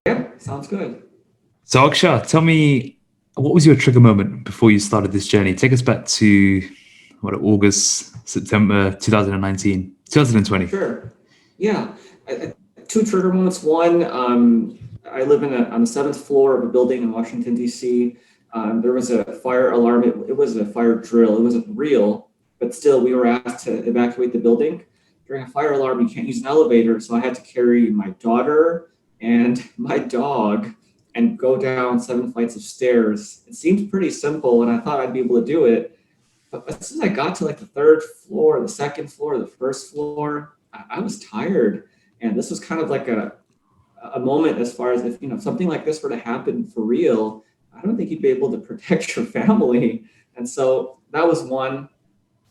Yeah, sounds good. So Akshar, tell me, what was your trigger moment before you started this journey? Take us back to August, September 2019, 2020. Sure. Yeah. Two trigger moments. One, I live on the seventh floor of a building in Washington, D.C. There was a fire alarm. It was a fire drill. It wasn't real, but still, we were asked to evacuate the building. During a fire alarm, you can't use an elevator, so I had to carry my daughter and my dog and go down 7 flights of stairs. It seemed pretty simple, and I thought I'd be able to do it. But as soon as I got to like the third floor, the second floor, the first floor, I was tired. And this was kind of like a moment as far as if, something like this were to happen for real, I don't think you'd be able to protect your family. And so that was one.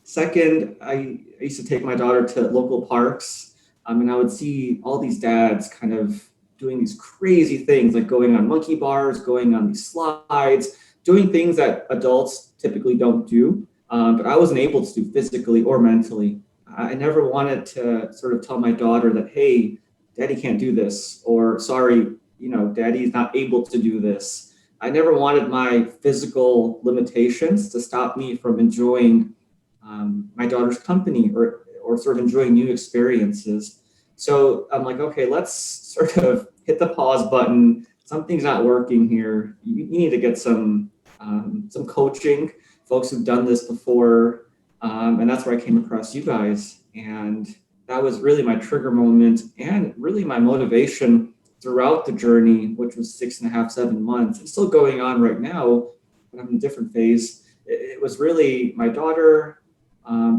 Second, I used to take my daughter to local parks. And I would see all these dads kind of doing these crazy things like going on monkey bars, going on these slides, doing things that adults typically don't do. But I wasn't able to do physically or mentally. I never wanted to sort of tell my daughter that, hey, daddy can't do this, or sorry, daddy is not able to do this. I never wanted my physical limitations to stop me from enjoying my daughter's company or sort of enjoying new experiences. So I'm like, okay, let's sort of hit the pause button. Something's not working here. You need to get some coaching, folks who've done this before, and that's where I came across you guys. And that was really my trigger moment and really my motivation throughout the journey, which was 6.5, 7 months. It's still going on right now, but I'm in a different phase. It was really my daughter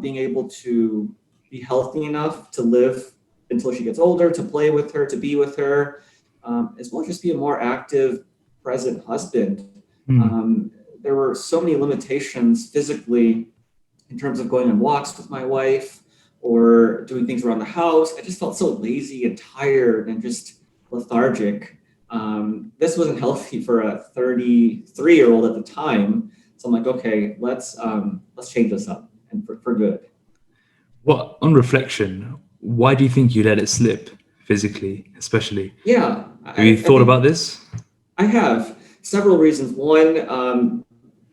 being able to be healthy enough to live until she gets older, to play with her, to be with her, as well as just be a more active, present husband. Mm. There were so many limitations physically in terms of going on walks with my wife or doing things around the house. I just felt so lazy and tired and just lethargic. This wasn't healthy for a 33-year-old at the time. So I'm like, okay, let's change this up and for good. Well, on reflection, why do you think you let it slip physically, especially? Yeah, Have you I thought think about this? I have several reasons. One,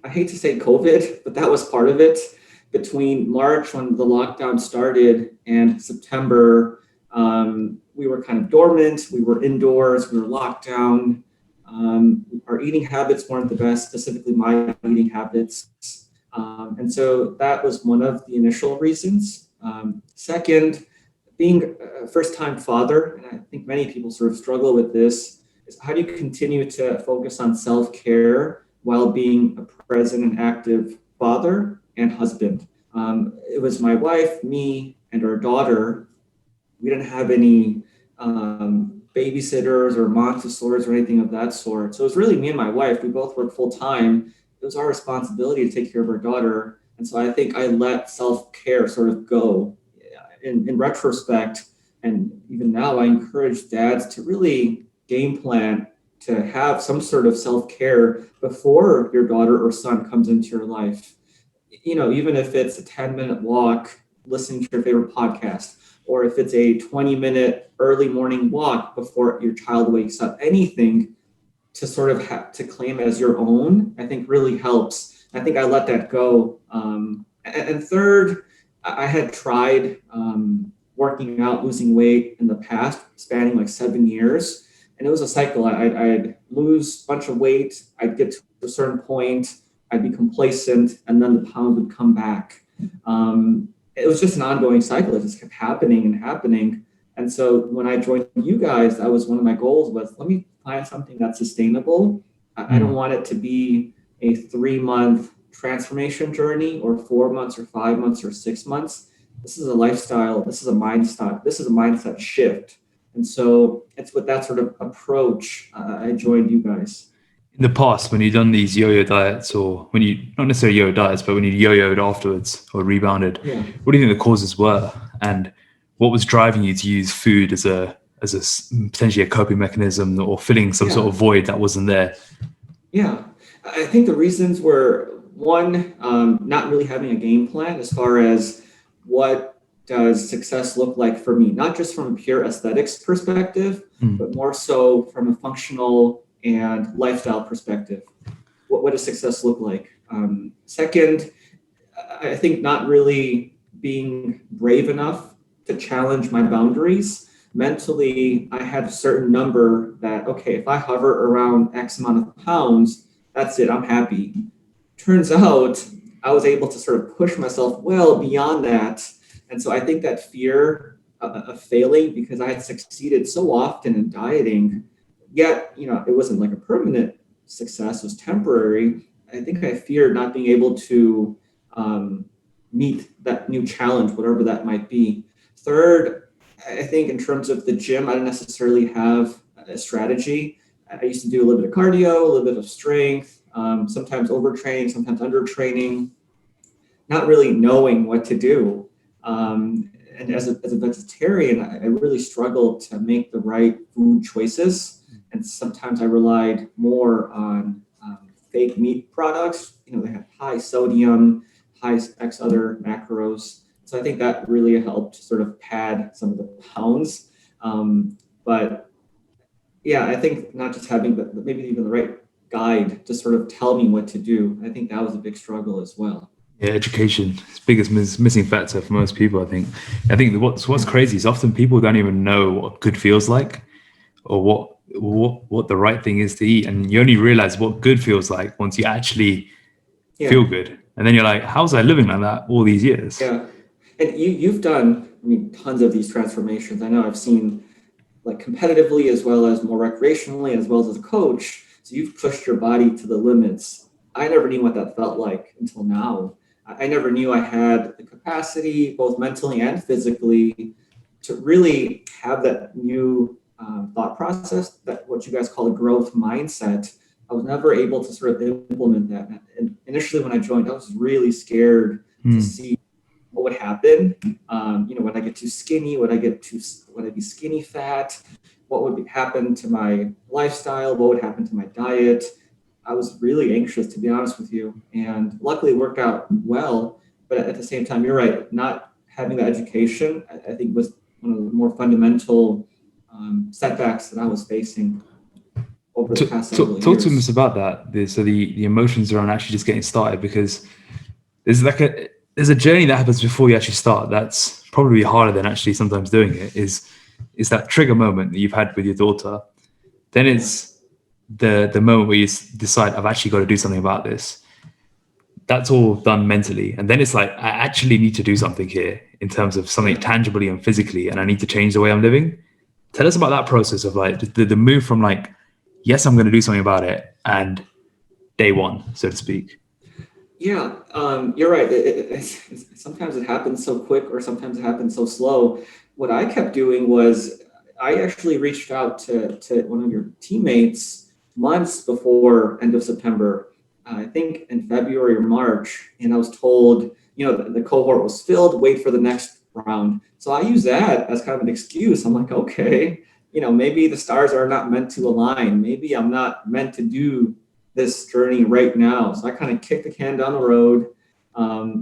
I hate to say COVID, but that was part of it. Between March, when the lockdown started, and September, we were kind of dormant. We were indoors. We were locked down. Our eating habits weren't the best, specifically my eating habits. And so that was one of the initial reasons. Second, being a first time father, and I think many people sort of struggle with this, is how do you continue to focus on self care while being a present and active father and husband? It was my wife, me, and our daughter. We didn't have any babysitters or Montessori's or anything of that sort. So it was really me and my wife. We both worked full time. It was our responsibility to take care of our daughter. And so I think I let self care sort of go. In retrospect, and even now, I encourage dads to really game plan to have some sort of self care before your daughter or son comes into your life. Even if it's a 10-minute walk, listening to your favorite podcast, or if it's a 20-minute early morning walk before your child wakes up, anything to sort of have to claim as your own, I think really helps. I think I let that go. And third, I had tried working out, losing weight in the past, spanning like 7 years. And it was a cycle. I'd lose a bunch of weight. I'd get to a certain point. I'd be complacent, and then the pounds would come back. It was just an ongoing cycle. It just kept happening and happening. And so when I joined you guys, that was one of my goals was let me find something that's sustainable. I don't Mm. want it to be a 3-month transformation journey or 4 months or 5 months or 6 months. This is a lifestyle. This is a mindset shift. And so it's with that sort of approach I joined you guys. In the past, when you've done these yo-yo diets, or when you not necessarily yo-yo diets, but when you yo-yoed afterwards or rebounded, Yeah. what do you think the causes were, and what was driving you to use food as potentially a coping mechanism or filling some sort Yeah. of void that wasn't there? Yeah. I think the reasons were one, not really having a game plan as far as what does success look like for me? Not just from a pure aesthetics perspective, but more so from a functional and lifestyle perspective. What does success look like? Second, I think not really being brave enough to challenge my boundaries. Mentally, I had a certain number that, okay, if I hover around X amount of pounds, that's it, I'm happy. Turns out I was able to sort of push myself well beyond that. And so I think that fear of failing, because I had succeeded so often in dieting, yet, it wasn't like a permanent success, it was temporary. I think I feared not being able to meet that new challenge, whatever that might be. Third, I think in terms of the gym, I didn't necessarily have a strategy. I used to do a little bit of cardio, a little bit of strength, sometimes overtraining, sometimes undertraining, not really knowing what to do. And as a vegetarian, I really struggled to make the right food choices. And sometimes I relied more on fake meat products. They have high sodium, high X other macros. So I think that really helped sort of pad some of the pounds. But yeah, I think not just having, but maybe even the right guide to sort of tell me what to do. I think that was a big struggle as well. Yeah, education is the biggest missing factor for most people. I think what's crazy is often people don't even know what good feels like, or what the right thing is to eat, and you only realize what good feels like once you actually feel good, and then you're like, how was I living like that all these years? Yeah, and you've done, tons of these transformations. I know I've seen, like, competitively as well as more recreationally, as well as a coach. So you've pushed your body to the limits. I never knew what that felt like until now. I never knew I had the capacity, both mentally and physically, to really have that new thought process, that what you guys call a growth mindset. I was never able to sort of implement that. And initially, when I joined, I was really scared to see what would happen. Would I get too skinny? Would I be skinny fat? What would happen to my lifestyle? What would happen to my diet? I was really anxious, to be honest with you, and luckily it worked out well. But at the same time, you're right. Not having the education, I think, was one of the more fundamental setbacks that I was facing over the past several years. Talk to us about that. So the emotions around actually just getting started, because there's a journey that happens before you actually start. That's probably harder than actually sometimes doing it. Is that trigger moment that you've had with your daughter? Then it's the moment where you decide, I've actually got to do something about this. That's all done mentally, and then it's like, I actually need to do something here in terms of something tangibly and physically, and I need to change the way I'm living. Tell us about that process of like the move from like, yes, I'm going to do something about it, and day one, so to speak. Yeah, you're right. Sometimes it happens so quick, or sometimes it happens so slow. What I kept doing was I actually reached out to one of your teammates months before end of September, I think in February or March, and I was told, the cohort was filled, wait for the next round. So I use that as kind of an excuse. I'm like, okay, maybe the stars are not meant to align. Maybe I'm not meant to do this journey right now. So I kind of kicked the can down the road,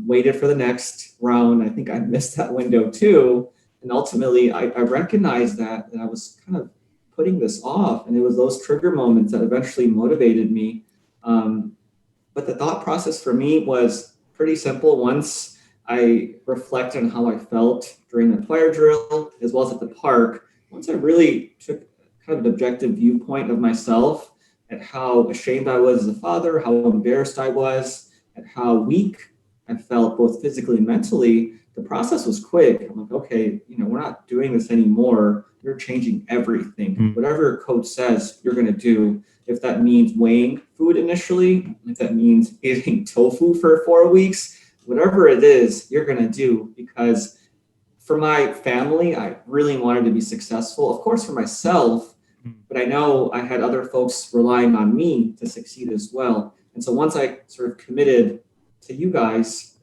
waited for the next round. I think I missed that window too. And ultimately, I recognized that I was kind of putting this off. And it was those trigger moments that eventually motivated me. But the thought process for me was pretty simple. Once I reflected on how I felt during the fire drill, as well as at the park, once I really took kind of an objective viewpoint of myself, at how ashamed I was as a father, how embarrassed I was, at how weak I felt both physically and mentally, the process was quick. I'm like, okay, we're not doing this anymore. You're changing everything. Whatever coach says, you're going to do. If that means weighing food initially, if that means eating tofu for 4 weeks, whatever it is, you're going to do. Because for my family, I really wanted to be successful. Of course, for myself, but I know I had other folks relying on me to succeed as well. And so once I sort of committed to you guys,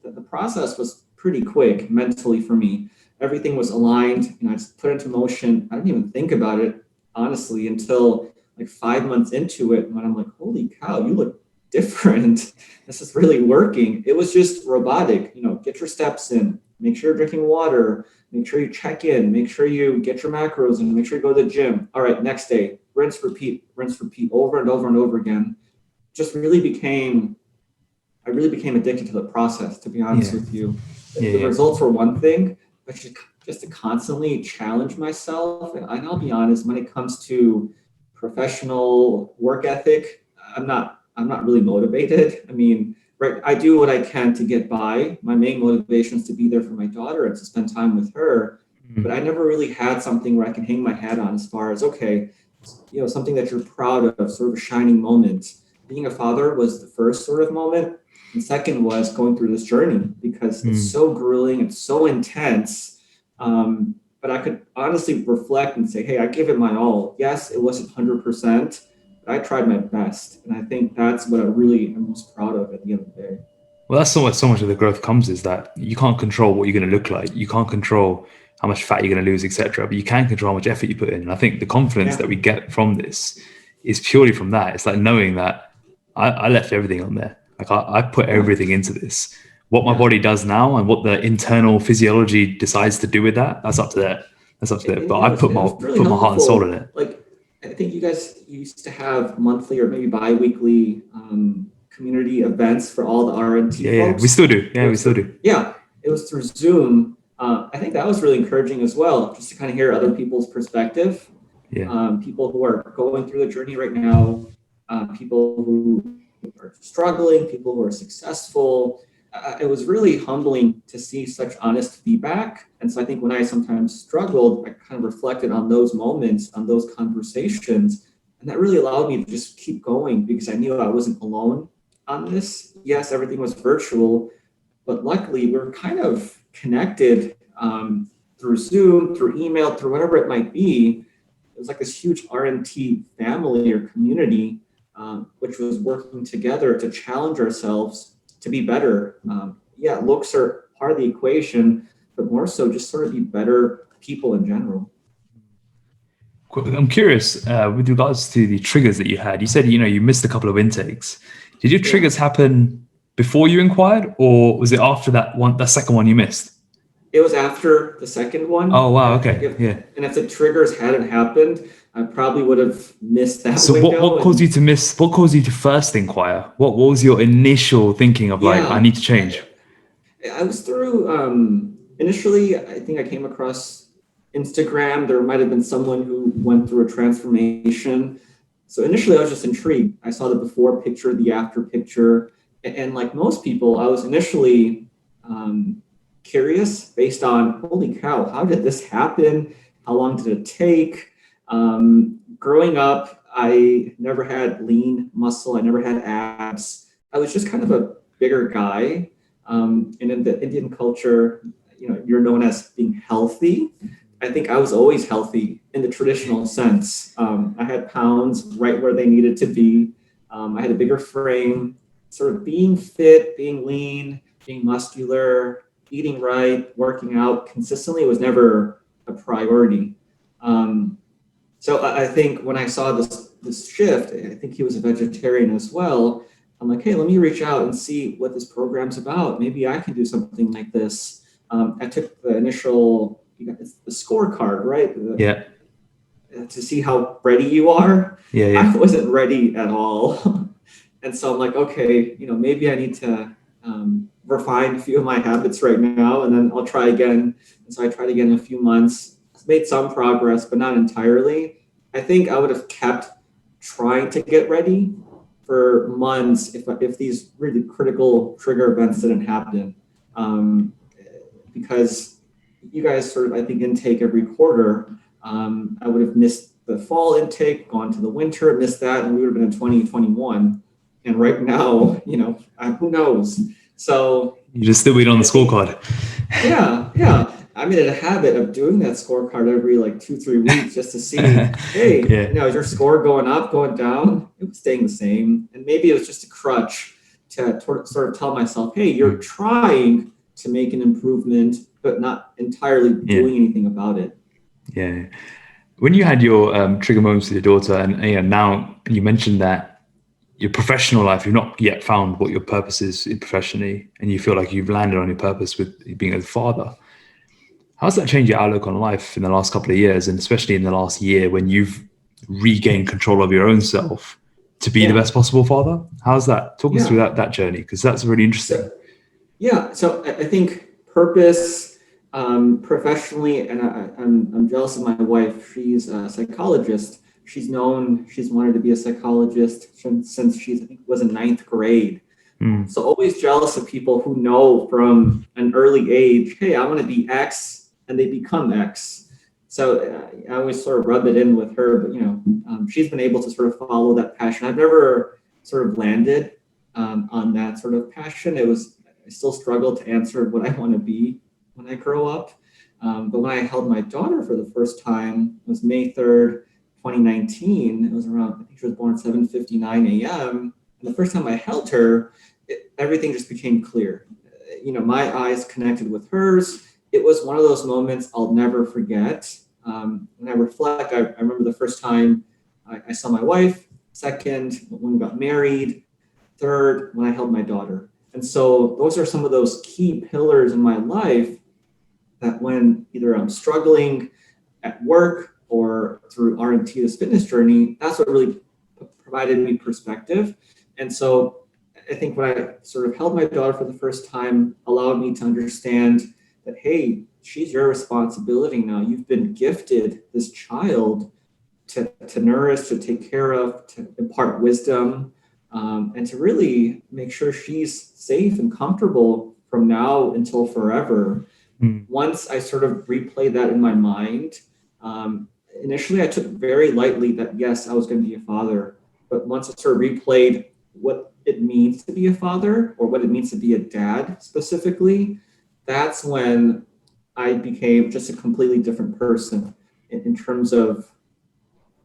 the process was pretty quick mentally for me. Everything was aligned, I just put it into motion. I didn't even think about it, honestly, until like 5 months into it, when I'm like, holy cow, you look different. This is really working. It was just robotic, get your steps in, make sure you're drinking water, make sure you check in, make sure you get your macros and make sure you go to the gym. All right, next day, rinse, repeat over and over and over again. Just really became, I really became addicted to the process, to be honest with you. The results were one thing, but just to constantly challenge myself. And I'll be honest, when it comes to professional work ethic, I'm not really motivated. I mean, right, I do what I can to get by. My main motivation is to be there for my daughter and to spend time with her. But I never really had something where I can hang my hat on as far as, okay, something that you're proud of, sort of a shining moment. Being a father was the first sort of moment. And second was going through this journey because it's so grueling, it's so intense. But I could honestly reflect and say, hey, I gave it my all. Yes, it wasn't 100%, but I tried my best. And I think that's what I really am most proud of at the end of the day. Well, that's so much of the growth comes, is that you can't control what you're going to look like. You can't control how much fat you're going to lose, etc. But you can control how much effort you put in. And I think the confidence that we get from this is purely from that. It's like knowing that I left everything on there. Like I put everything into this. What my body does now and what the internal physiology decides to do with that, that's up to that. But I put my heart and soul in it. Like, I think you guys used to have monthly or maybe bi-weekly community events for all the RNT folks. Yeah, we still do. Yeah, we still do. Yeah, it was through Zoom. I think that was really encouraging as well, just to kind of hear other people's perspective. Yeah. People who are going through the journey right now, people who are struggling, people who are successful. It was really humbling to see such honest feedback. And so I think when I sometimes struggled, I kind of reflected on those moments, on those conversations. And that really allowed me to just keep going because I knew I wasn't alone on this. Yes, everything was virtual, but luckily we were kind of connected through Zoom, through email, through whatever it might be. It was like this huge RNT family or community, which was working together to challenge ourselves to be better. Looks are part of the equation, but more so just sort of be better people in general. I'm curious with regards to the triggers that you had. You said, you missed a couple of intakes. Did your triggers happen before you inquired, or was it after that second one you missed? It was after the second one. Oh, wow. Okay. And if the triggers hadn't happened, I probably would have missed that. So what caused you to miss? What caused you to first inquire? What was your initial thinking of I need to change? I was through, initially, I think I came across Instagram. There might have been someone who went through a transformation. So initially I was just intrigued. I saw the before picture, the after picture. And like most people, I was initially curious based on, holy cow, how did this happen? How long did it take? Growing up, I never had lean muscle. I never had abs. I was just kind of a bigger guy. And in the Indian culture, you're known as being healthy. I think I was always healthy in the traditional sense. I had pounds right where they needed to be. I had a bigger frame, sort of being fit, being lean, being muscular, eating right, working out consistently was never a priority. So I think when I saw this shift, I think he was a vegetarian as well. I'm like, hey, let me reach out and see what this program's about. Maybe I can do something like this. I took the initial, it's the scorecard, right? To see how ready you are. I wasn't ready at all. And so I'm like, okay, maybe I need to refine a few of my habits right now, and then I'll try again. And so I tried again in a few months. Made some progress, but not entirely. I think I would have kept trying to get ready for months if these really critical trigger events didn't happen. Because you guys sort of, I think, intake every quarter. I would have missed the fall intake, gone to the winter, missed that, and we would have been in 2021. And right now, who knows? So you just still wait on the scorecard. Yeah. I made it a habit of doing that scorecard every 2-3 weeks just to see, hey, is your score going up, going down? It was staying the same. And maybe it was just a crutch to sort of tell myself, hey, you're trying to make an improvement, but not entirely doing anything about it. Yeah. When you had your trigger moments with your daughter, and now you mentioned that your professional life, you've not yet found what your purpose is professionally, and you feel like you've landed on your purpose with being a father. How's that changed your outlook on life in the last couple of years, and especially in the last year when you've regained control of your own self to be the best possible father? How's that? Talk us through that journey, because that's really interesting. So I think purpose professionally, and I'm jealous of my wife. She's a psychologist. She's wanted to be a psychologist since I think was in ninth grade. So always jealous of people who know from an early age, hey, I want to be X, and they become X. So I always sort of rub it in with her, but she's been able to sort of follow that passion. I've never sort of landed on that sort of passion. I still struggle to answer what I want to be when I grow up. But when I held my daughter for the first time, it was May 3rd, 2019. It was around, I think she was born at 7:59 a.m. And the first time I held her, everything just became clear. My eyes connected with hers. It was one of those moments I'll never forget. When I reflect, I remember the first time I saw my wife, second, when we got married, third, when I held my daughter. And so those are some of those key pillars in my life that when either I'm struggling at work or through RNT, this fitness journey, that's what really provided me perspective. And so I think when I sort of held my daughter for the first time, allowed me to understand that, hey, she's your responsibility now. You've been gifted this child to nourish, to take care of, to impart wisdom, and to really make sure she's safe and comfortable from now until forever. Once I sort of replayed that in my mind, initially I took very lightly that, yes, I was going to be a father. But once I sort of replayed what it means to be a father, or what it means to be a dad specifically, that's when I became just a completely different person in terms of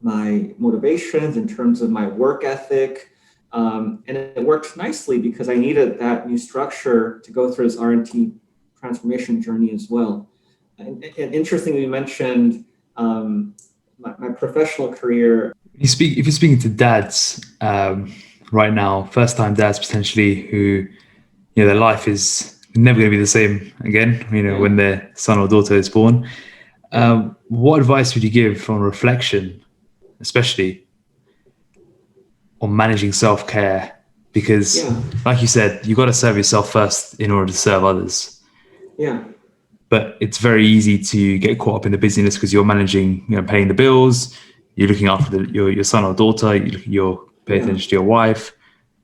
my motivations, in terms of my work ethic. And it worked nicely because I needed that new structure to go through this RNT transformation journey as well. And interestingly, you mentioned my professional career. If you're speaking to dads right now, first-time dads potentially, who their life is never going to be the same again, when their son or daughter is born, what advice would you give on reflection, especially on managing self-care? Because like you said, you've got to serve yourself first in order to serve others. But it's very easy to get caught up in the busyness because you're managing, paying the bills, you're looking after your son or daughter, you're paying attention to your wife,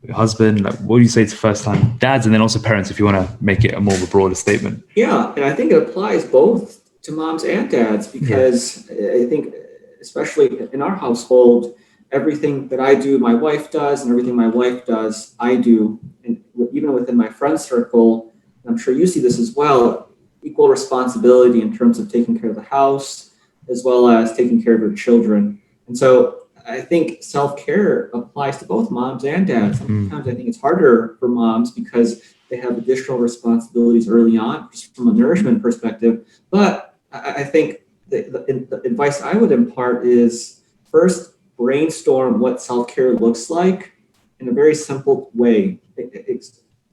your husband. Like, what do you say to first-time dads, and then also parents, if you want to make it a more of a broader statement? And I think it applies both to moms and dads, because I think, especially in our household, everything that I do, my wife does, and everything my wife does, I do. And even within my friend circle, and I'm sure you see this as well, equal responsibility in terms of taking care of the house, as well as taking care of your children. And so I think self-care applies to both moms and dads. Sometimes I think it's harder for moms because they have additional responsibilities early on, just from a nourishment perspective. But I think the advice I would impart is, first, brainstorm what self-care looks like in a very simple way.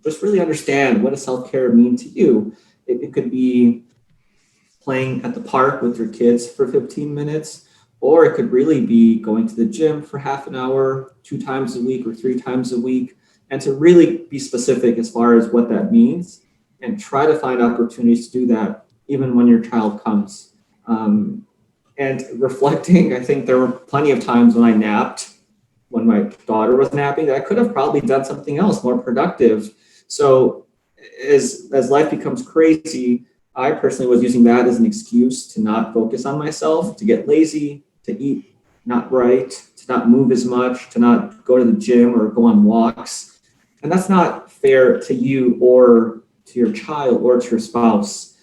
Just really understand, what does self-care mean to you? It could be playing at the park with your kids for 15 minutes, or it could really be going to the gym for half an hour, 2 times a week or 3 times a week, and to really be specific as far as what that means, and try to find opportunities to do that even when your child comes. And reflecting, I think there were plenty of times when I napped, when my daughter was napping, that I could have probably done something else more productive. So as life becomes crazy, I personally was using that as an excuse to not focus on myself, to get lazy, to eat not right, to not move as much, to not go to the gym or go on walks. And that's not fair to you or to your child or to your spouse.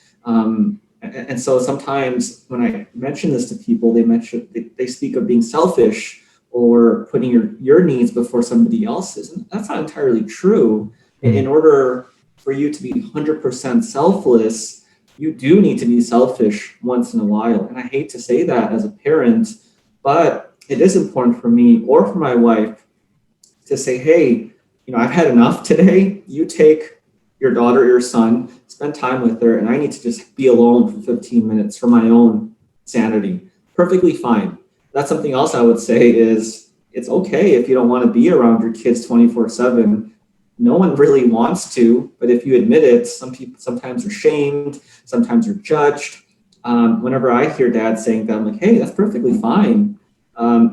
And so sometimes when I mention this to people, they speak of being selfish or putting your needs before somebody else's. And that's not entirely true. In order for you to be 100% selfless, you do need to be selfish once in a while. And I hate to say that as a parent, but it is important for me or for my wife to say, hey, I've had enough today. You take your daughter or your son, spend time with her, and I need to just be alone for 15 minutes for my own sanity. Perfectly fine. That's something else I would say is it's okay if you don't want to be around your kids 24/7. No one really wants to, but if you admit it, some people sometimes are shamed, sometimes are judged. Whenever I hear dad saying that, I'm like, hey, that's perfectly fine.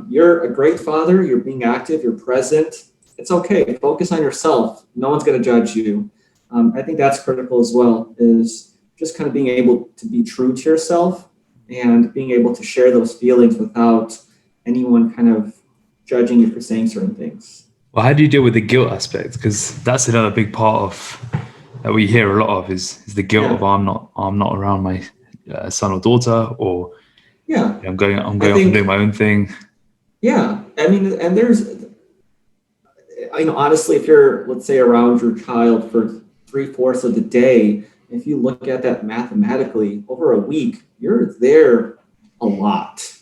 You're a great father. You're being active. You're present. It's okay. Focus on yourself. No one's going to judge you. I think that's critical as well, is just kind of being able to be true to yourself and being able to share those feelings without anyone kind of judging you for saying certain things. Well, how do you deal with the guilt aspect? Because that's another big part of that we hear a lot of is the guilt of I'm not around my son or daughter, or I'm going off and doing my own thing. Yeah, I mean, and there's, honestly, if you're, let's say, around your child for 3/4 of the day, if you look at that mathematically over a week, you're there a lot.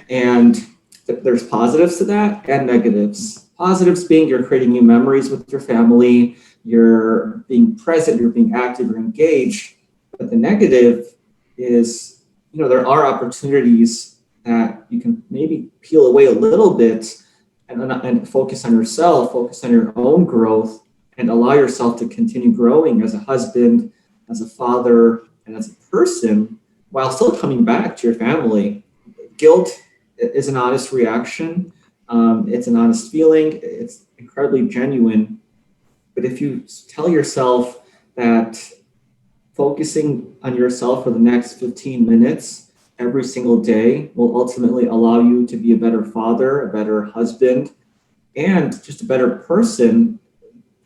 And there's positives to that and negatives. Positives being you're creating new memories with your family, you're being present, you're being active, you're engaged. But the negative is, there are opportunities that you can maybe peel away a little bit and focus on yourself, focus on your own growth, and allow yourself to continue growing as a husband, as a father, and as a person, while still coming back to your family. Guilt is an honest reaction. It's an honest feeling. It's incredibly genuine. But if you tell yourself that focusing on yourself for the next 15 minutes every single day will ultimately allow you to be a better father, a better husband, and just a better person,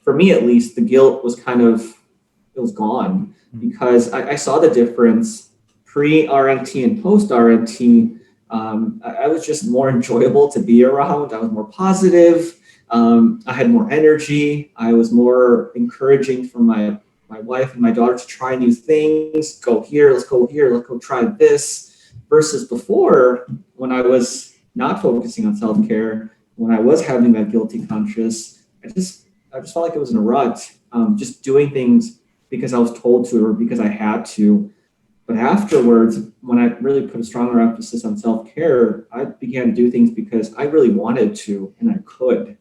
for me at least, the guilt was it was gone, because I saw the difference pre-RNT and post-RNT. I was just more enjoyable to be around. I was more positive. I had more energy. I was more encouraging for my wife and my daughter to try new things. Go here, let's go try this. Versus before, when I was not focusing on self-care, when I was having that guilty conscience, I just felt like it was in a rut, just doing things because I was told to or because I had to. But afterwards, when I really put a stronger emphasis on self-care, I began to do things because I really wanted to and I could.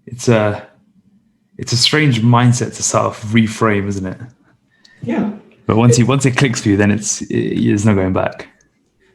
It's a strange mindset to sort of reframe, isn't it? Yeah. But once it clicks for you, then there's no going back.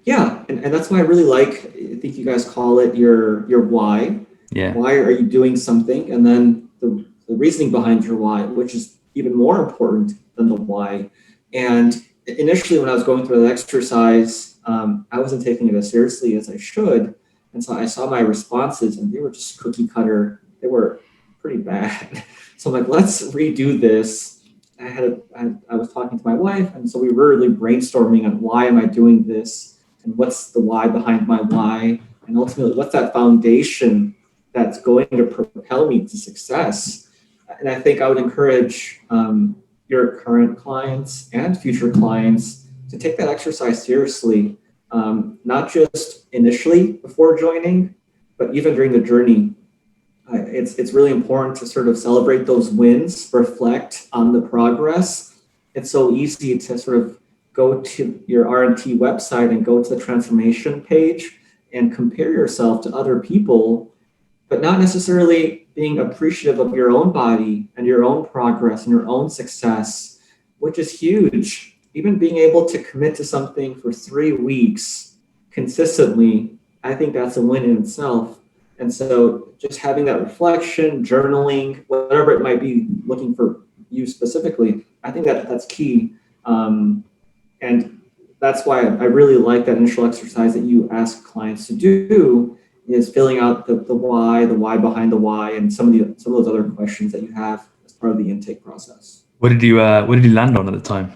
Yeah, and that's why I really like, I think you guys call it your why. Yeah. Why are you doing something? And then the reasoning behind your why, which is even more important than the why. And initially, when I was going through the exercise, I wasn't taking it as seriously as I should. And so I saw my responses and they were just cookie cutter. They were pretty bad. So I'm like, let's redo this. I was talking to my wife, and so we were really brainstorming on why am I doing this and what's the why behind my why, and ultimately what's that foundation that's going to propel me to success. And I think I would encourage your current clients and future clients to take that exercise seriously, not just initially before joining, but even during the journey. It's really important to sort of celebrate those wins, reflect on the progress. It's so easy to sort of go to your RNT website and go to the transformation page and compare yourself to other people, but not necessarily being appreciative of your own body and your own progress and your own success, which is huge. Even being able to commit to something for 3 weeks consistently, I think that's a win in itself. And so just having that reflection, journaling, whatever it might be, looking for you specifically, I think that's key. And that's why I really like that initial exercise that you ask clients to do, is filling out the why behind the why, and some of those other questions that you have as part of the intake process. What did you land on at the time?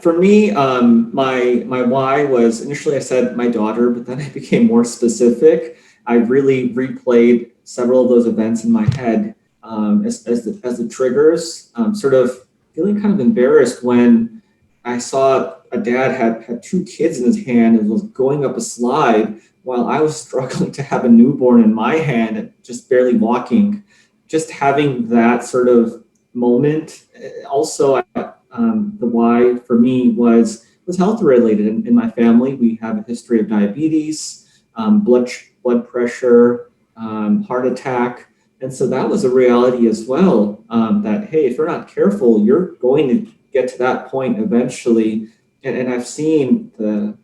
For me, my why was initially I said my daughter, but then I became more specific. I really replayed several of those events in my head as the triggers. Sort of feeling kind of embarrassed when I saw a dad had two kids in his hand and was going up a slide while I was struggling to have a newborn in my hand and just barely walking. Just having that sort of moment. Also, the why for me was health related. In my family, we have a history of diabetes, blood pressure, heart attack. And so that was a reality as well, that, hey, if you're not careful, you're going to get to that point eventually. And I've seen the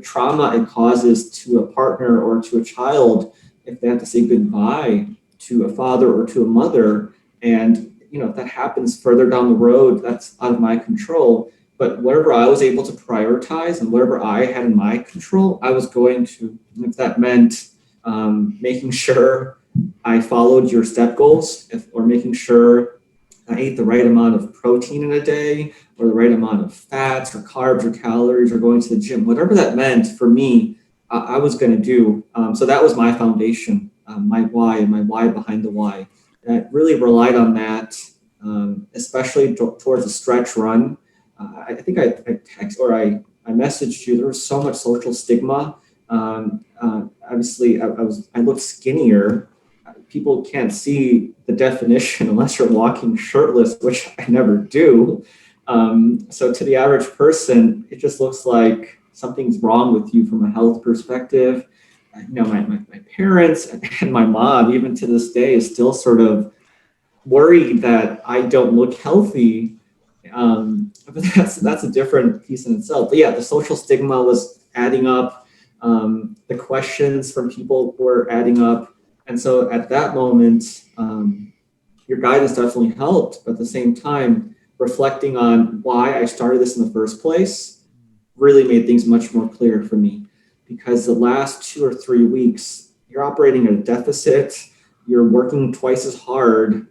trauma it causes to a partner or to a child if they have to say goodbye to a father or to a mother. And, if that happens further down the road, that's out of my control. But whatever I was able to prioritize and whatever I had in my control, I was going to. If that meant making sure I followed your step goals, or making sure I ate the right amount of protein in a day, or the right amount of fats or carbs or calories, or going to the gym, whatever that meant for me, I was going to do. So that was my foundation, my why, and my why behind the why. And I really relied on that, especially towards a stretch run. I think I text or I messaged you. There was so much social stigma. Obviously, I looked skinnier. People can't see the definition unless you're walking shirtless, which I never do. So to the average person, it just looks like something's wrong with you from a health perspective. My parents and my mom, even to this day, is still sort of worried that I don't look healthy. But that's a different piece in itself. But yeah, the social stigma was adding up. The questions from people were adding up. And so at that moment, your guidance definitely helped. But at the same time, reflecting on why I started this in the first place really made things much more clear for me. Because the last 2 or 3 weeks, you're operating at a deficit, you're working twice as hard,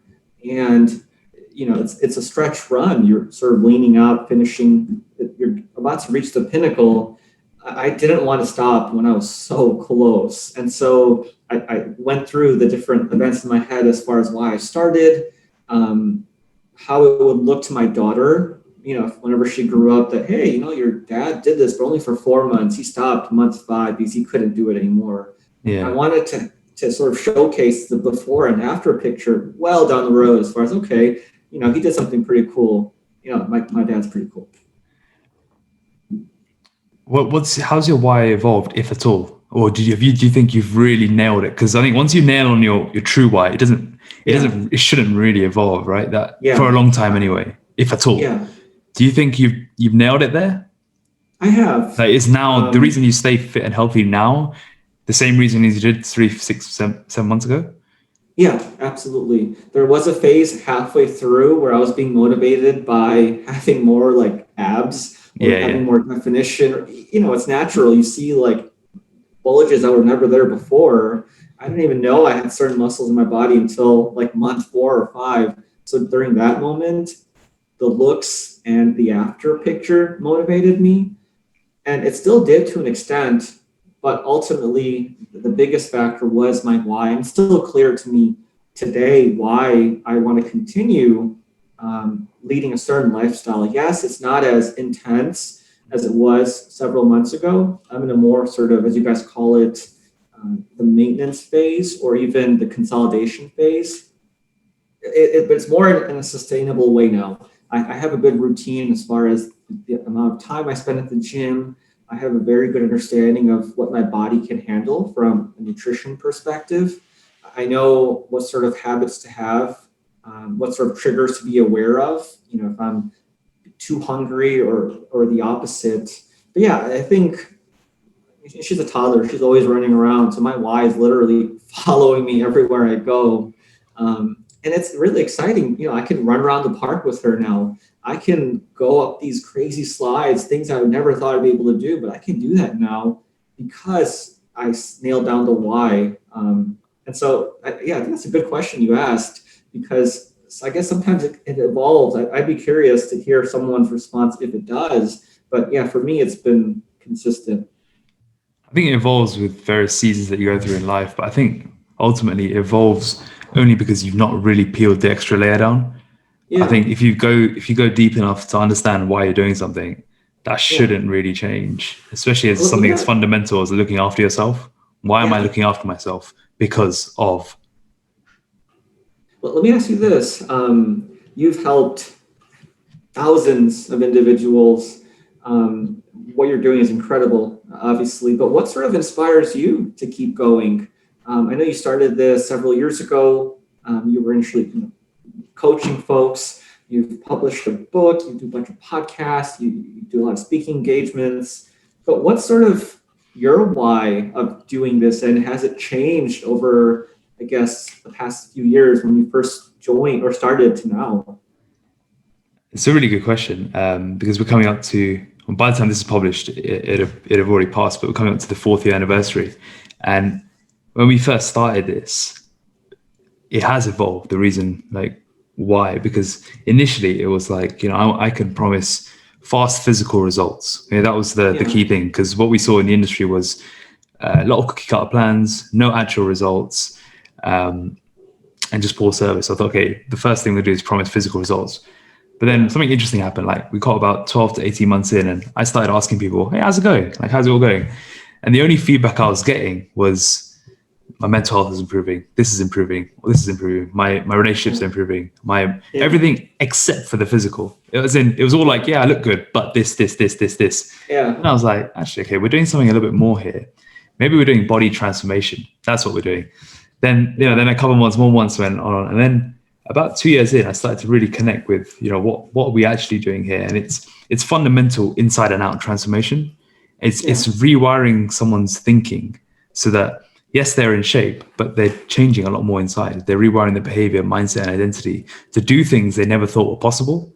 and it's a stretch run. You're sort of leaning out, finishing, you're about to reach the pinnacle. I didn't want to stop when I was so close. And so I went through the different events in my head as far as why I started, how it would look to my daughter, whenever she grew up, that, hey, your dad did this, but only for 4 months. He stopped month 5 because he couldn't do it anymore. Yeah. I wanted to sort of showcase the before and after picture well down the road as far as, okay, he did something pretty cool. My dad's pretty cool. How's your why evolved, if at all? Or do you think you've really nailed it? Because I think once you nail on your true why, it shouldn't really evolve, right? For a long time anyway, if at all. Yeah. Do you think you've nailed it there? I have. Like, is now the reason you stay fit and healthy now the same reason as you did 3, 6, 7 months ago? Yeah, absolutely. There was a phase halfway through where I was being motivated by having more like abs or having more definition. It's natural. You see like bulges that were never there before. I didn't even know I had certain muscles in my body until like month 4 or 5. So during that moment, the looks and the after picture motivated me. And it still did to an extent. But ultimately, the biggest factor was my why. And it's still clear to me today why I want to continue leading a certain lifestyle. Yes, it's not as intense as it was several months ago. I'm in a more sort of, as you guys call it, the maintenance phase or even the consolidation phase. But it's more in a sustainable way now. I have a good routine as far as the amount of time I spend at the gym. I have a very good understanding of what my body can handle from a nutrition perspective. I know what sort of habits to have, what sort of triggers to be aware of, if I'm too hungry or the opposite. But yeah, I think she's a toddler. She's always running around. So my why is literally following me everywhere I go. And it's really exciting. I can run around the park with her now. I can go up these crazy slides, things I would never thought I'd be able to do, but I can do that now because I nailed down the why. And so, I think that's a good question you asked, because I guess sometimes it evolves. I'd be curious to hear someone's response if it does. But yeah, for me, it's been consistent. I think it evolves with various seasons that you go through in life, but I think ultimately it evolves only because you've not really peeled the extra layer down. Yeah. I think if you go deep enough to understand why you're doing something, that shouldn't really change, especially as Let something me as fundamental as looking after yourself. Why am I yeah. looking after myself? Because of. Well, let me ask you this. You've helped thousands of individuals. What you're doing is incredible, obviously, but what sort of inspires you to keep going? I know you started this several years ago. You were initially coaching folks. You've published a book. You do a bunch of podcasts. You do a lot of speaking engagements. But what's sort of your why of doing this, and has it changed over, I guess, the past few years when you first joined or started to now? It's a really good question, because we're coming up to, well, by the time this is published, it have already passed, but we're coming up to the 4th year anniversary. And when we first started this, it has evolved. The reason, like, why? Because initially it was like, I can promise fast physical results. That was the Yeah. key thing, because what we saw in the industry was a lot of cookie cutter plans, no actual results, and just poor service. I thought, okay, the first thing we do is promise physical results. But then something interesting happened. Like, we got about 12 to 18 months in, and I started asking people, hey, how's it going? Like, how's it all going? And the only feedback I was getting was, my mental health is improving. This is improving. This is improving. My relationships are improving. My everything except for the physical. It was all like, yeah, I look good, but this. Yeah. And I was like, actually, okay, we're doing something a little bit more here. Maybe we're doing body transformation. That's what we're doing. Then, then a couple more months went on, and then about 2 years in, I started to really connect with, what are we actually doing here? And it's fundamental inside and out transformation. It's rewiring someone's thinking so that, yes, they're in shape, but they're changing a lot more inside. They're rewiring their behavior, mindset, and identity to do things they never thought were possible.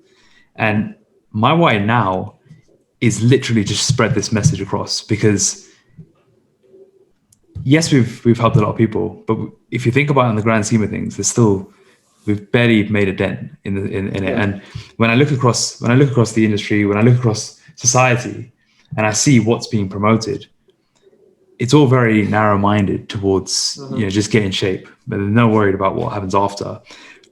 And my why now is literally just spread this message across, because yes, we've helped a lot of people, but if you think about it in the grand scheme of things, we've barely made a dent in it. And when I look across the industry, when I look across society, and I see what's being promoted, it's all very narrow-minded towards just get in shape, but they're not worried about what happens after,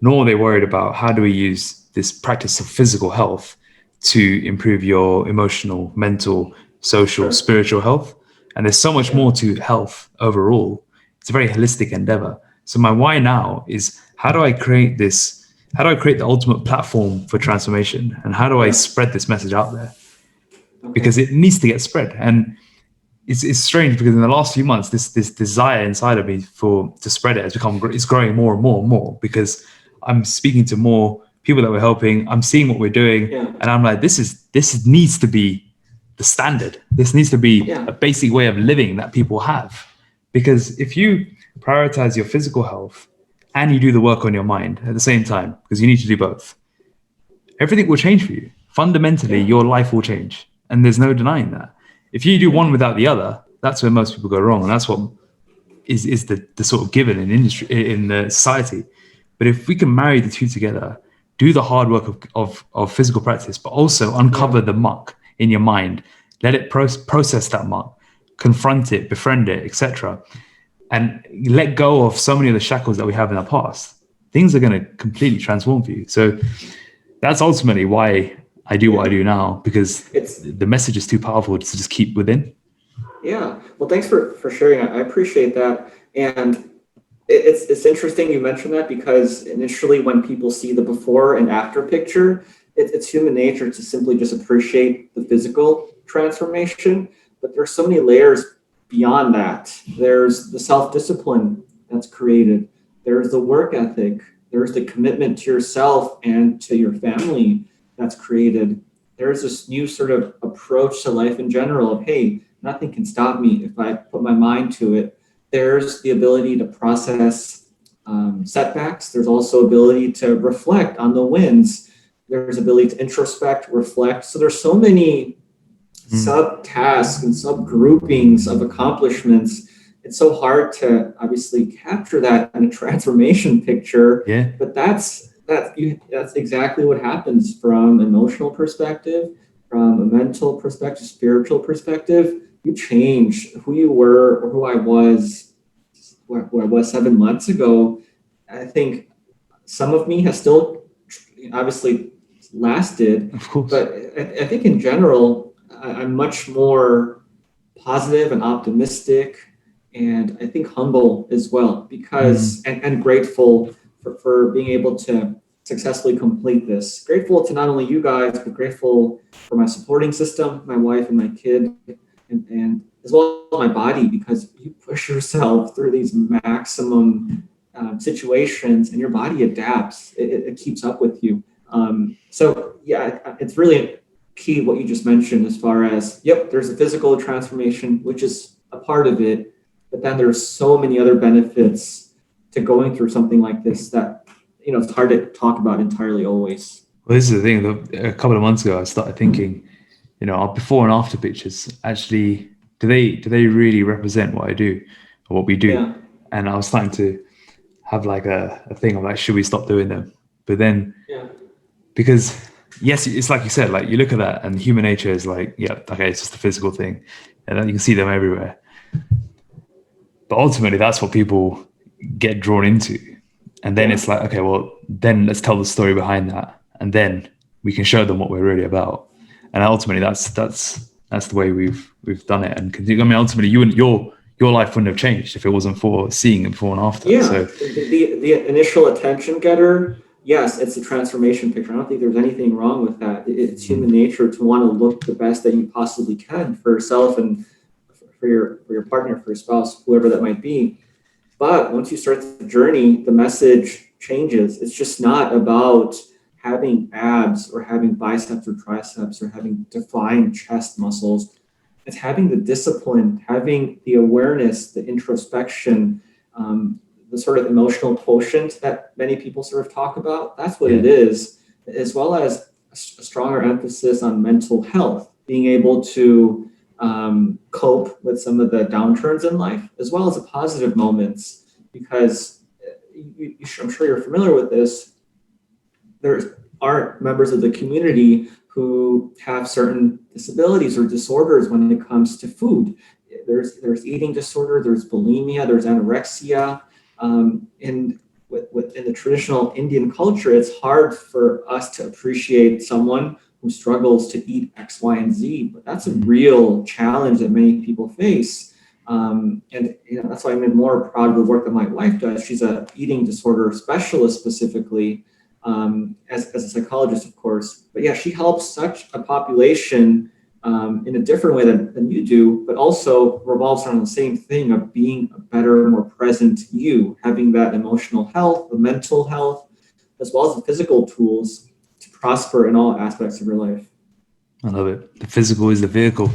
nor are they worried about how do we use this practice of physical health to improve your emotional, mental, social, spiritual health. And there's so much more to health overall. It's a very holistic endeavor. So my why now is, how do I create the ultimate platform for transformation, and how do I spread this message out there? Because it needs to get spread. And it's strange, because in the last few months, this desire inside of me to spread it is growing more and more and more, because I'm speaking to more people that we're helping. I'm seeing what we're doing, and I'm like, this needs to be the standard. This needs to be a basic way of living that people have. Because if you prioritize your physical health and you do the work on your mind at the same time, because you need to do both, everything will change for you. Fundamentally, your life will change, and there's no denying that. If you do one without the other, that's where most people go wrong, and that's what is the sort of given in industry, in the society. But if we can marry the two together, do the hard work of physical practice, but also uncover the muck in your mind, let it process that muck, confront it, befriend it, etc., and let go of so many of the shackles that we have in our past, things are going to completely transform for you. So that's ultimately why I do what I do now, because the message is too powerful to just keep within. Yeah. Well, thanks for sharing. I appreciate that. And it's interesting you mentioned that, because initially when people see the before and after picture, it's human nature to simply just appreciate the physical transformation. But there's so many layers beyond that. There's the self-discipline that's created. There's the work ethic. There's the commitment to yourself and to your family that's created. There's this new sort of approach to life in general of, hey, nothing can stop me if I put my mind to it. There's the ability to process setbacks. There's also ability to reflect on the wins. There's ability to introspect, reflect. So there's so many sub-tasks and sub-groupings of accomplishments. It's so hard to obviously capture that in a transformation picture. Yeah. But that's exactly what happens from an emotional perspective, from a mental perspective, spiritual perspective. You change who you were or who I was 7 months ago. I think some of me has still obviously lasted, of course, but I think in general, I'm much more positive and optimistic, and I think humble as well, because and grateful for being able to successfully complete this. Grateful to not only you guys, but grateful for my supporting system, my wife and my kid, and as well as my body, because you push yourself through these maximum situations, and your body adapts. It keeps up with you. So yeah, it's really key what you just mentioned, as far as, yep, there's a physical transformation, which is a part of it, but then there's so many other benefits to going through something like this that, it's hard to talk about entirely always. Well, this is the thing. A couple of months ago, I started thinking, our before and after pictures actually, do they really represent what I do or what we do? Yeah. And I was starting to have like a thing of like, should we stop doing them? But then, Yeah. because yes, it's like you said, like you look at that and human nature is like, yeah, okay, it's just a physical thing, and then you can see them everywhere. But ultimately, that's what people get drawn into. And then it's like, okay, well, then let's tell the story behind that, and then we can show them what we're really about. And ultimately, that's the way we've done it. And ultimately, your life wouldn't have changed if it wasn't for seeing it before and after. Yeah. So The initial attention getter, yes, it's a transformation picture. I don't think there's anything wrong with that. It's human nature to want to look the best that you possibly can for yourself and for your partner, for your spouse, whoever that might be. But once you start the journey, the message changes. It's just not about having abs or having biceps or triceps or having defined chest muscles. It's having the discipline, having the awareness, the introspection, the sort of emotional quotient that many people sort of talk about. That's what it is, as well as a stronger emphasis on mental health, being able to cope with some of the downturns in life, as well as the positive moments, because I'm sure you're familiar with this. There are members of the community who have certain disabilities or disorders when it comes to food. There's eating disorder, there's bulimia, there's anorexia. In the traditional Indian culture, it's hard for us to appreciate someone who struggles to eat X, Y, and Z, but that's a real challenge that many people face. And that's why I'm more proud of the work that my wife does. She's an eating disorder specialist specifically, as a psychologist, of course. But yeah, she helps such a population in a different way than you do, but also revolves around the same thing of being a better, more present you, having that emotional health, the mental health, as well as the physical tools to prosper in all aspects of your life. I love it. The physical is the vehicle.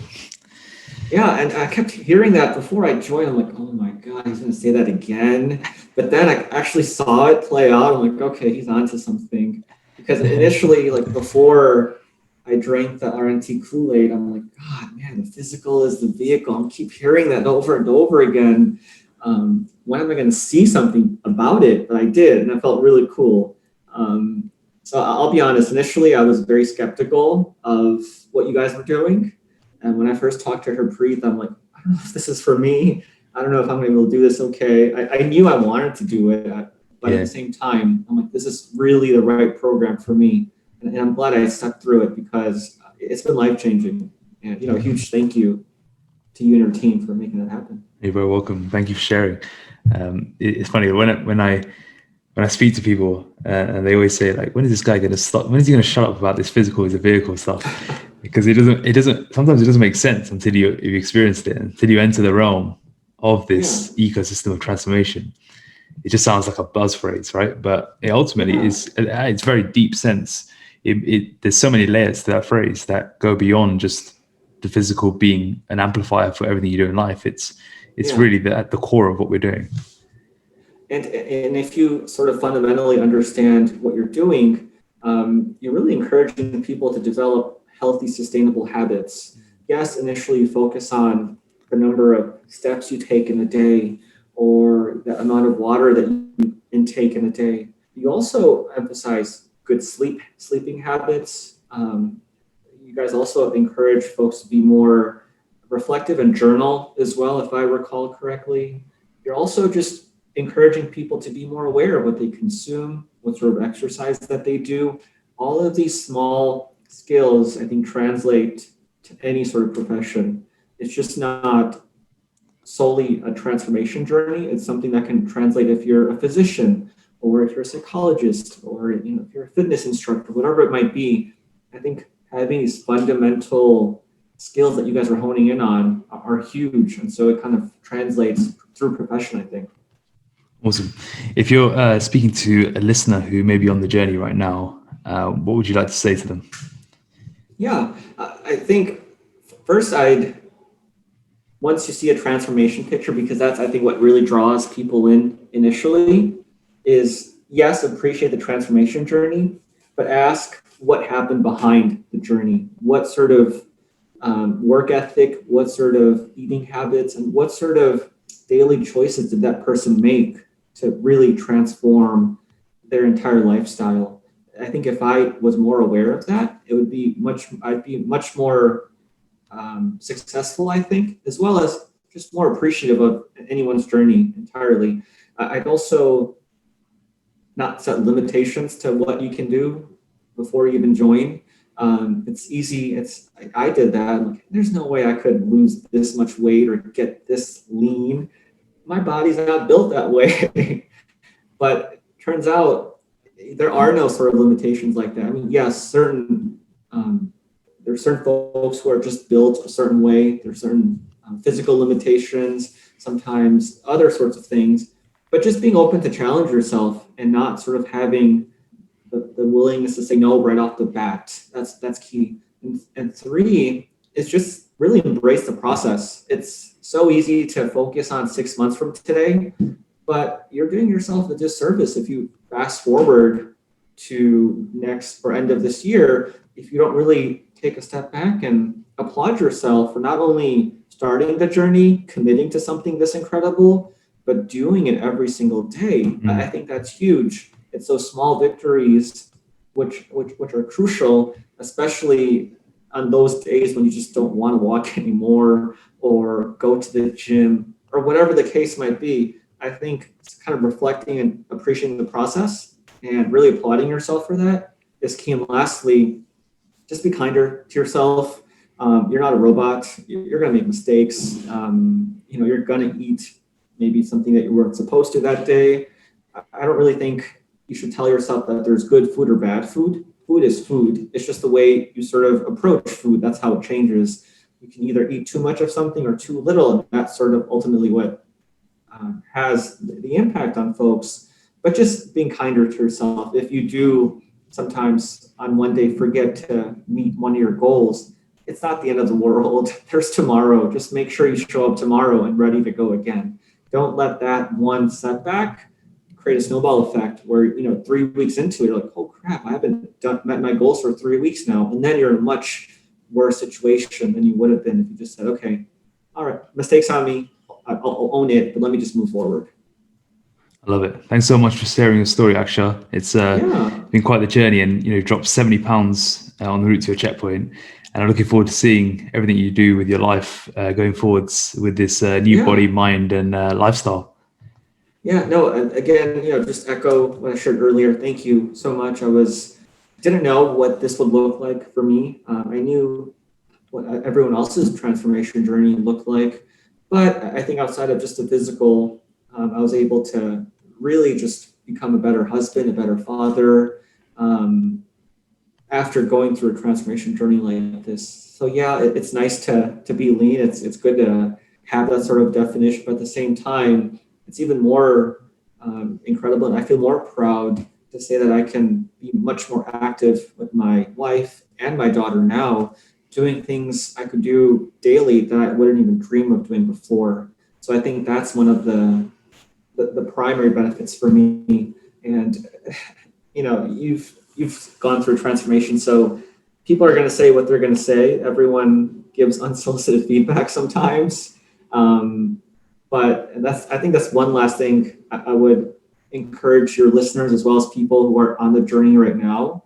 Yeah, and I kept hearing that before I joined. I'm like, oh my God, he's going to say that again. But then I actually saw it play out. I'm like, okay, he's onto something. Because initially, like before I drank the RNT Kool-Aid, I'm like, God, man, the physical is the vehicle. I keep hearing that over and over again. When am I going to see something about it? But I did, and I felt really cool. So I'll be honest, initially I was very skeptical of what you guys were doing. And when I first talked to her Preet, I'm like, I don't know if this is for me. I don't know if I'm going to be able to do this okay. I knew I wanted to do it, but at the same time, I'm like, this is really the right program for me. And I'm glad I stuck through it, because it's been life-changing. And, a huge thank you to you and your team for making that happen. You're very welcome. Thank you for sharing. It's funny when I speak to people and they always say, like, when is this guy going to stop? When is he going to shut up about this physical is a vehicle stuff? Because sometimes it doesn't make sense until you've experienced it, until you enter the realm of this ecosystem of transformation. It just sounds like a buzz phrase, right? But it ultimately is, it's very deep sense. There's so many layers to that phrase that go beyond just the physical being an amplifier for everything you do in life. It's really at the core of what we're doing. And if you sort of fundamentally understand what you're doing, you're really encouraging people to develop healthy, sustainable habits. Yes, initially you focus on the number of steps you take in a day or the amount of water that you intake in a day. You also emphasize good sleeping habits. You guys also encourage folks to be more reflective and journal as well, if I recall correctly. You're also just encouraging people to be more aware of what they consume, what sort of exercise that they do. All of these small skills, I think, translate to any sort of profession. It's just not solely a transformation journey. It's something that can translate if you're a physician or if you're a psychologist or if you're a fitness instructor, whatever it might be. I think having these fundamental skills that you guys are honing in on are huge. And so it kind of translates through profession, I think. Awesome. If you're speaking to a listener who may be on the journey right now, what would you like to say to them? Yeah, I think first once you see a transformation picture, because that's, I think, what really draws people in initially, is yes, appreciate the transformation journey, but ask what happened behind the journey. What sort of work ethic, what sort of eating habits, and what sort of daily choices did that person make to really transform their entire lifestyle? I think if I was more aware of that, I'd be much more successful, I think, as well as just more appreciative of anyone's journey entirely. I'd also not set limitations to what you can do before you even join. It's easy. I did that. Like, there's no way I could lose this much weight or get this lean. My body's not built that way. But turns out there are no sort of limitations like that. I mean, yes, there's certain folks who are just built a certain way. There's certain physical limitations, sometimes other sorts of things. But just being open to challenge yourself and not sort of having the willingness to say no right off the bat. That's key. And three is just really embrace the process. It's so easy to focus on 6 months from today, but you're doing yourself a disservice if you fast forward to next or end of this year, if you don't really take a step back and applaud yourself for not only starting the journey, committing to something this incredible, but doing it every single day. Mm-hmm. I think that's huge. It's those small victories which are crucial, especially on those days when you just don't want to walk anymore or go to the gym or whatever the case might be. I think it's kind of reflecting and appreciating the process and really applauding yourself for that is key. And lastly, just be kinder to yourself. You're not a robot. You're going to make mistakes. You're going to eat maybe something that you weren't supposed to that day. I don't really think you should tell yourself that there's good food or bad food. Food is food. It's just the way you sort of approach food. That's how it changes. You can either eat too much of something or too little, and that's sort of ultimately what has the impact on folks. But just being kinder to yourself. If you do sometimes on one day forget to meet one of your goals, it's not the end of the world. There's tomorrow. Just make sure you show up tomorrow and ready to go again. Don't let that one setback create a snowball effect where, 3 weeks into it, you're like, oh crap, I haven't met my goals for 3 weeks now. And then you're in a much worse situation than you would have been if you just said, okay, all right, mistakes on me. I'll own it, but let me just move forward. I love it. Thanks so much for sharing your story, Akshar. It's been quite the journey, and you've dropped 70 pounds on the route to a checkpoint. And I'm looking forward to seeing everything you do with your life going forwards with this new body, mind, and lifestyle. Yeah, no, again, just echo what I shared earlier. Thank you so much. Didn't know what this would look like for me. I knew what everyone else's transformation journey looked like, but I think outside of just the physical, I was able to really just become a better husband, a better father, after going through a transformation journey like this. So yeah, it's nice to be lean. It's good to have that sort of definition, but at the same time, it's even more incredible, and I feel more proud to say that I can be much more active with my wife and my daughter now, doing things I could do daily that I wouldn't even dream of doing before. So I think that's one of the primary benefits for me. And you've gone through transformation, so people are going to say what they're going to say. Everyone gives unsolicited feedback sometimes. But I think that's one last thing I would encourage your listeners, as well as people who are on the journey right now,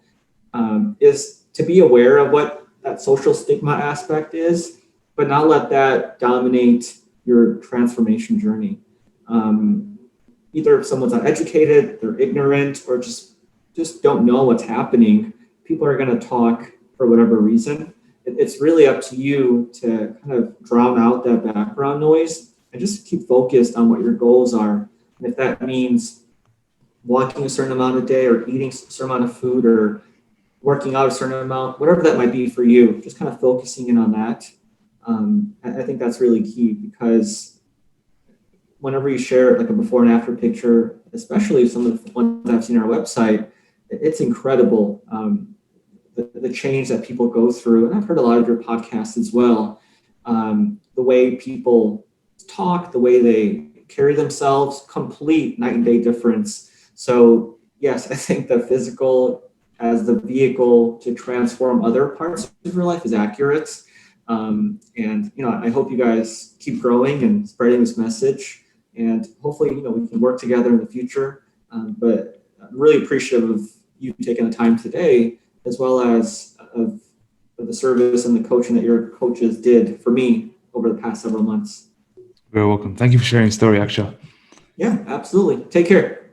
is to be aware of what that social stigma aspect is, but not let that dominate your transformation journey. Either if someone's uneducated, they're ignorant, or just don't know what's happening, people are going to talk for whatever reason. it's really up to you to kind of drown out that background noise and just keep focused on what your goals are. And if that means walking a certain amount a day or eating a certain amount of food or working out a certain amount, whatever that might be for you, just kind of focusing in on that. I think that's really key, because whenever you share like a before and after picture, especially some of the ones I've seen on our website, it's incredible. The change that people go through. And I've heard a lot of your podcasts as well. The way people talk, the way they carry themselves, complete night and day difference. So yes, I think the physical as the vehicle to transform other parts of your life is accurate. And, I hope you guys keep growing and spreading this message, and hopefully, we can work together in the future. But I'm really appreciative of you taking the time today, as well as of the service and the coaching that your coaches did for me over the past several months. Very welcome. Thank you for sharing your story, Akshar. Yeah, absolutely. Take care.